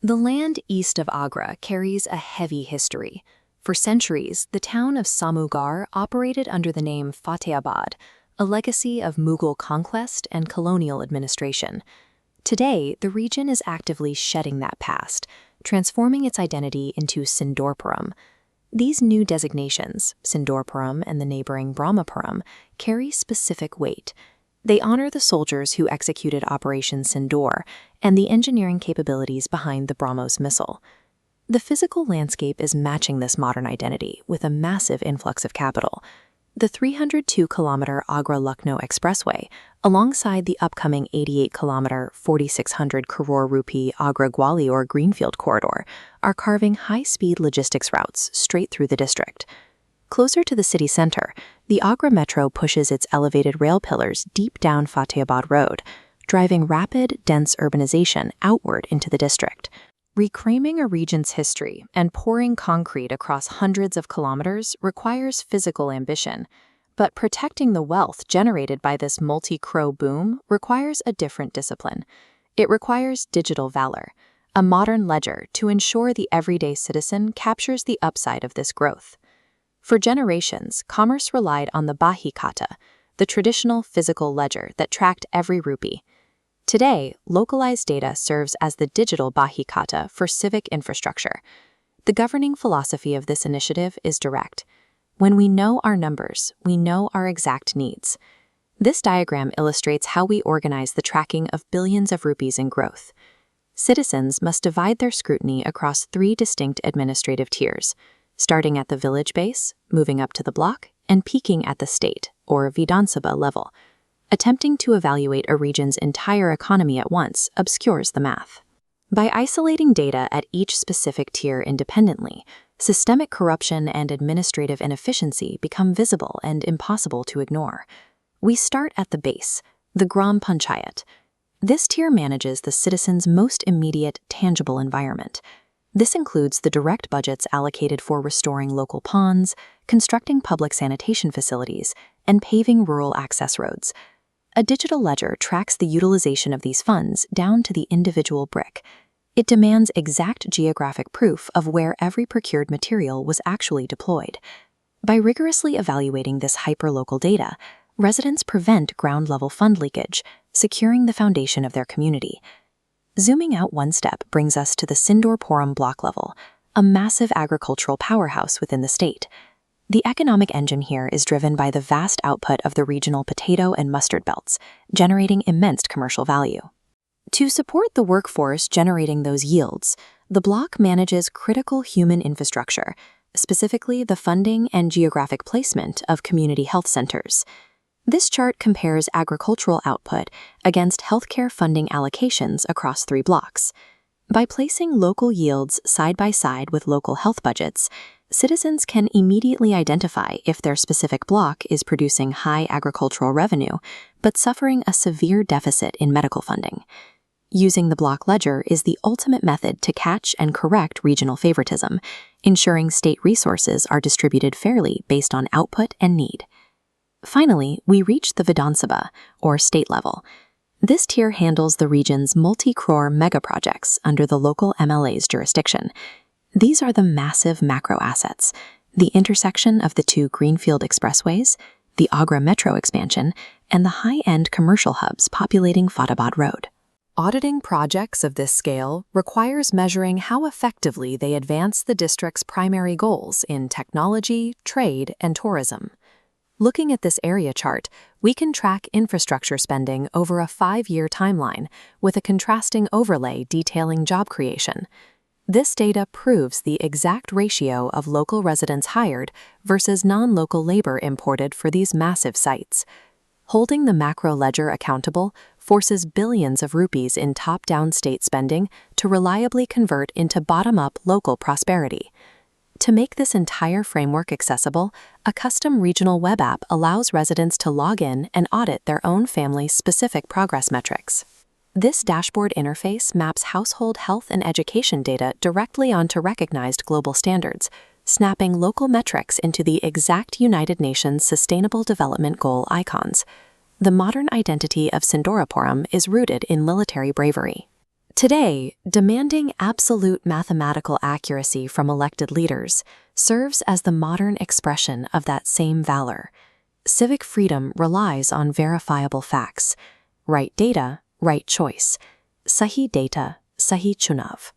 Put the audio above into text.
The land east of Agra carries a heavy history. For centuries, the town of Samugarh operated under the name Fatehabad, a legacy of Mughal conquest and colonial administration. Today, the region is actively shedding that past, transforming its identity into Sindoorpuram. These new designations, Sindoorpuram and the neighboring Brahmapuram, carry specific weight. They honor the soldiers who executed Operation Sindoor and the engineering capabilities behind the BrahMos missile. The physical landscape is matching this modern identity with a massive influx of capital. The 302-kilometer Agra-Lucknow Expressway, alongside the upcoming 88-kilometer, 4,600 crore rupee Agra-Gwalior Greenfield Corridor, are carving high-speed logistics routes straight through the district. Closer to the city center, the Agra Metro pushes its elevated rail pillars deep down Fatehabad Road, driving rapid, dense urbanization outward into the district. Reclaiming a region's history and pouring concrete across hundreds of kilometers requires physical ambition, but protecting the wealth generated by this multi-crore boom requires a different discipline. It requires digital valor, a modern ledger to ensure the everyday citizen captures the upside of this growth. For generations, commerce relied on the Bahi Khata, the traditional physical ledger that tracked every rupee. Today, localized data serves as the digital Bahi Khata for civic infrastructure. The governing philosophy of this initiative is direct. When we know our numbers, we know our exact needs. This diagram illustrates how we organize the tracking of billions of rupees in growth. Citizens must divide their scrutiny across three distinct administrative tiers, starting at the village base, moving up to the block, and peaking at the state, or Vidhan Sabha level. Attempting to evaluate a region's entire economy at once obscures the math. By isolating data at each specific tier independently, systemic corruption and administrative inefficiency become visible and impossible to ignore. We start at the base, the Gram Panchayat. This tier manages the citizen's most immediate, tangible environment. This includes the direct budgets allocated for restoring local ponds, constructing public sanitation facilities, and paving rural access roads. A digital ledger tracks the utilization of these funds down to the individual brick. It demands exact geographic proof of where every procured material was actually deployed. By rigorously evaluating this hyperlocal data, residents prevent ground-level fund leakage, securing the foundation of their community. Zooming out one step brings us to the Sindoorpuram block level, a massive agricultural powerhouse within the state. The economic engine here is driven by the vast output of the regional potato and mustard belts, generating immense commercial value. To support the workforce generating those yields, the block manages critical human infrastructure, specifically the funding and geographic placement of community health centers. This chart compares agricultural output against healthcare funding allocations across three blocks. By placing local yields side by side with local health budgets, citizens can immediately identify if their specific block is producing high agricultural revenue but suffering a severe deficit in medical funding. Using the block ledger is the ultimate method to catch and correct regional favoritism, ensuring state resources are distributed fairly based on output and need. Finally, we reach the Vidhan Sabha, or state level. This tier handles the region's multi-crore mega-projects under the local MLA's jurisdiction. These are the massive macro assets, the intersection of the two Greenfield Expressways, the Agra Metro expansion, and the high-end commercial hubs populating Fatehabad Road. Auditing projects of this scale requires measuring how effectively they advance the district's primary goals in technology, trade, and tourism. Looking at this area chart, we can track infrastructure spending over a 5-year timeline with a contrasting overlay detailing job creation. This data proves the exact ratio of local residents hired versus non-local labor imported for these massive sites. Holding the macro ledger accountable forces billions of rupees in top-down state spending to reliably convert into bottom-up local prosperity. To make this entire framework accessible, a custom regional web app allows residents to log in and audit their own family's specific progress metrics. This dashboard interface maps household health and education data directly onto recognized global standards, snapping local metrics into the exact United Nations Sustainable Development Goal icons. The modern identity of Sindoorpuram is rooted in military bravery. Today, demanding absolute mathematical accuracy from elected leaders serves as the modern expression of that same valor. Civic freedom relies on verifiable facts. Right data, right choice. Sahi data, sahi chunav.